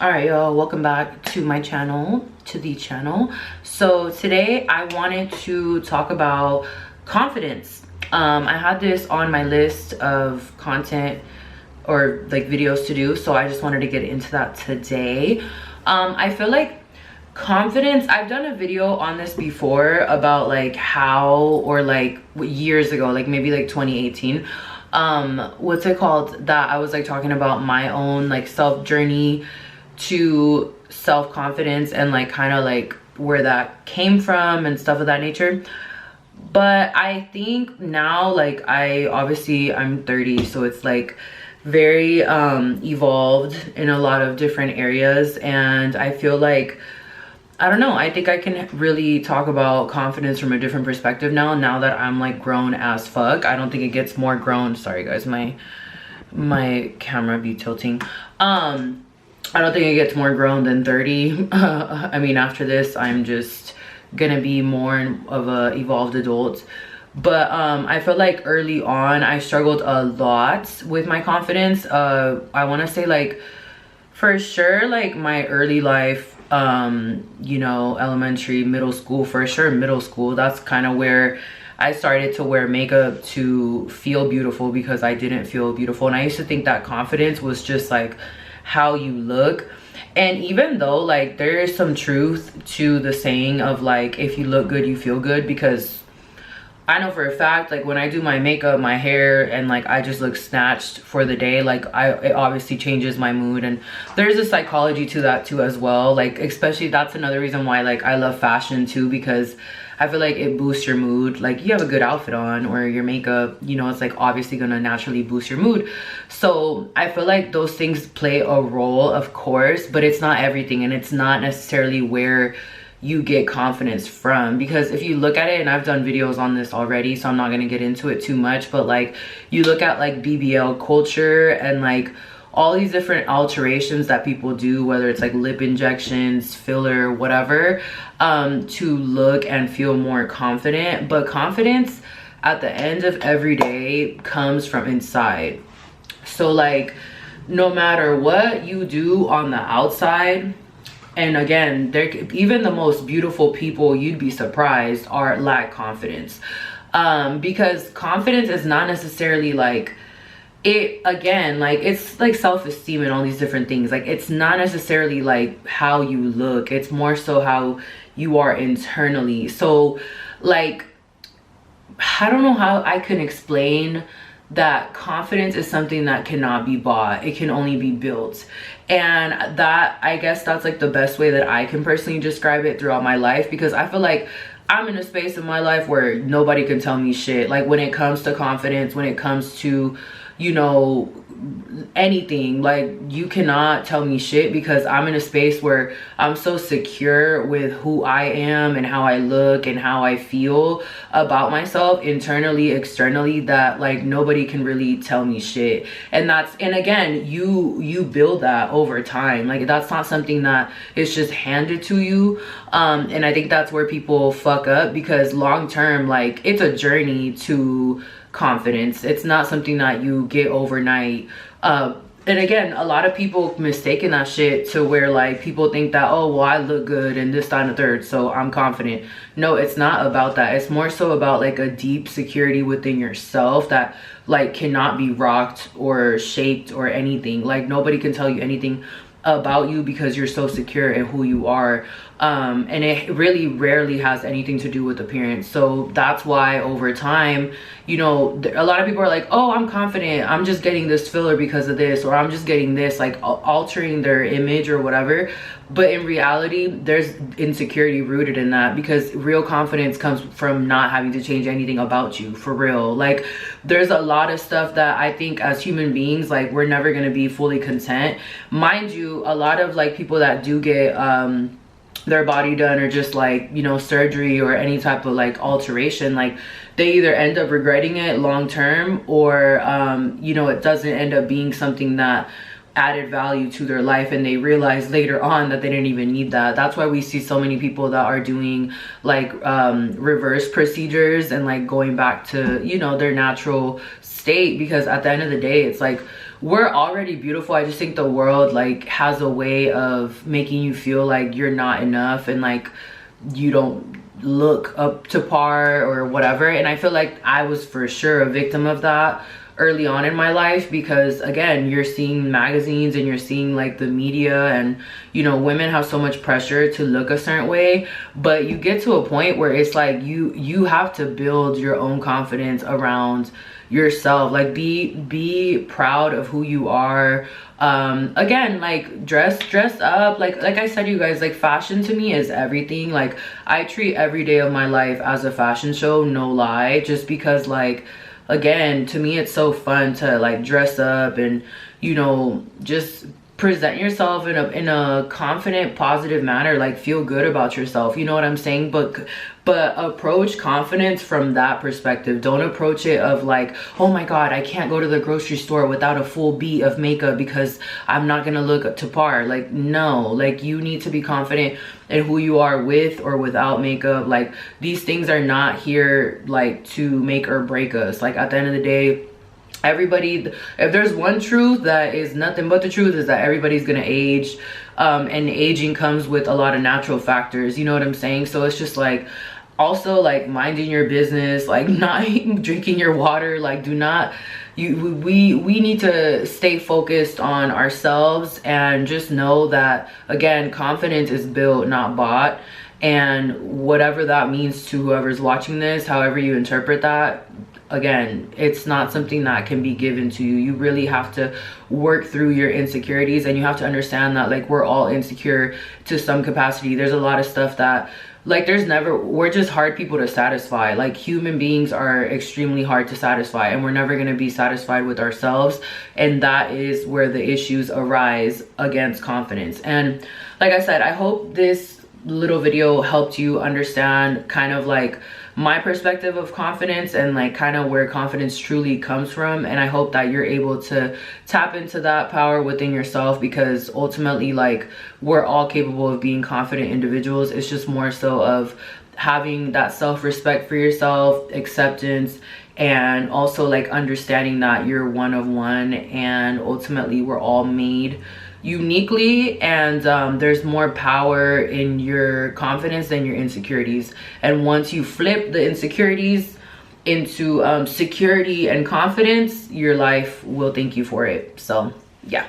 All right, y'all, welcome back to my channel, to the channel. So today I wanted to talk about confidence. I had this on my list of content or like videos to do, so I just wanted to get into that today. I feel like confidence, I've done a video on this before about like how, or like years ago, like maybe like 2018, what's it called, that I was like talking about my own like self journey to self-confidence and like kind of like where that came from and stuff of that nature. But I think now, like, I'm 30, so it's like very evolved in a lot of different areas, and I feel like, I don't know, I think I can really talk about confidence from a different perspective now that I'm like grown as fuck. I don't think it gets more grown. Sorry guys, my camera be tilting. I don't think it gets more grown than 30. I mean, after this, I'm just gonna be more of a evolved adult. But I feel like early on, I struggled a lot with my confidence. I wanna say like, for sure, like my early life, you know, elementary, middle school, for sure middle school, that's kind of where I started to wear makeup to feel beautiful, because I didn't feel beautiful. And I used to think that confidence was just like how you look. And even though like there is some truth to the saying of like, if you look good you feel good, because I know for a fact, like when I do my makeup, my hair, and like I just look snatched for the day, like it obviously changes my mood. And there's a psychology to that too as well, like especially that's another reason why like I love fashion too, because I feel like it boosts your mood. Like you have a good outfit on or your makeup, you know, it's like obviously gonna naturally boost your mood. So I feel like those things play a role, of course, but it's not everything, and it's not necessarily where you get confidence from. Because if you look at it, and I've done videos on this already, so I'm not gonna get into it too much, but like you look at like BBL culture and like all these different alterations that people do, whether it's like lip injections, filler, whatever, to look and feel more confident. But confidence at the end of every day comes from inside. So like no matter what you do on the outside, and again, even the most beautiful people, you'd be surprised, lack confidence. Because confidence is not necessarily like, it's like self-esteem and all these different things. Like it's not necessarily like how you look, it's more so how you are internally. So like, I don't know how I can explain that confidence is something that cannot be bought, it can only be built. And that, I guess that's like the best way that I can personally describe it throughout my life, because I feel like I'm in a space in my life where nobody can tell me shit. Like when it comes to confidence, when it comes to, you know, anything, like you cannot tell me shit, because I'm in a space where I'm so secure with who I am and how I look and how I feel about myself internally, externally, that like nobody can really tell me shit. And again, you build that over time. Like that's not something that is just handed to you. And I think that's where people fuck up, because long term, like it's a journey to confidence. It's not something that you get overnight. And again, a lot of people mistaken that shit to where like people think that, oh well, I look good and this, that, and the third, so I'm confident. No, it's not about that. It's more so about like a deep security within yourself that like cannot be rocked or shaped or anything. Like nobody can tell you anything about you, because you're so secure in who you are. And it really rarely has anything to do with appearance. So that's why over time, you know, a lot of people are like, oh, I'm confident, I'm just getting this filler because of this, or I'm just getting this, like altering their image or whatever. But in reality, there's insecurity rooted in that, because real confidence comes from not having to change anything about you, for real. Like there's a lot of stuff that I think as human beings, like we're never going to be fully content. Mind you, a lot of like people that do get their body done, or just like, you know, surgery or any type of like alteration, like they either end up regretting it long term, or you know, it doesn't end up being something that added value to their life, and they realize later on that they didn't even need that. That's why we see so many people that are doing like reverse procedures and like going back to, you know, their natural state, because at the end of the day, it's like we're already beautiful. I just think the world like has a way of making you feel like you're not enough and like you don't look up to par or whatever. And I feel like I was for sure a victim of that early on in my life, because again, you're seeing magazines and you're seeing like the media, and you know, women have so much pressure to look a certain way, but you get to a point where it's like you have to build your own confidence around yourself. Like be proud of who you are. Again, like dress up, like I said, you guys, like fashion to me is everything. Like I treat every day of my life as a fashion show, no lie, just because like, again, to me it's so fun to like dress up and, you know, just present yourself in a confident, positive manner, like feel good about yourself, you know what I'm saying? But approach confidence from that perspective. Don't approach it of like, oh my god, I can't go to the grocery store without a full beat of makeup because I'm not gonna look to par. Like, no, like you need to be confident in who you are with or without makeup. Like these things are not here like to make or break us. Like at the end of the day, everybody, if there's one truth that is nothing but the truth, is that everybody's gonna age, and aging comes with a lot of natural factors, you know what I'm saying? So it's just like, also like minding your business, like not drinking your water, like do not, we need to stay focused on ourselves and just know that, again, confidence is built, not bought. And whatever that means to whoever's watching this, however you interpret that, again, it's not something that can be given to you. You really have to work through your insecurities, and you have to understand that like we're all insecure to some capacity. There's a lot of stuff that like we're just hard people to satisfy. Like human beings are extremely hard to satisfy, and we're never going to be satisfied with ourselves, and that is where the issues arise against confidence. And like I said, I hope this little video helped you understand kind of like my perspective of confidence and like kind of where confidence truly comes from. And I hope that you're able to tap into that power within yourself, because ultimately like we're all capable of being confident individuals. It's just more so of having that self-respect for yourself, acceptance, and also like understanding that you're one of one, and ultimately we're all made uniquely, and there's more power in your confidence than your insecurities. And once you flip the insecurities into security and confidence, your life will thank you for it. So yeah.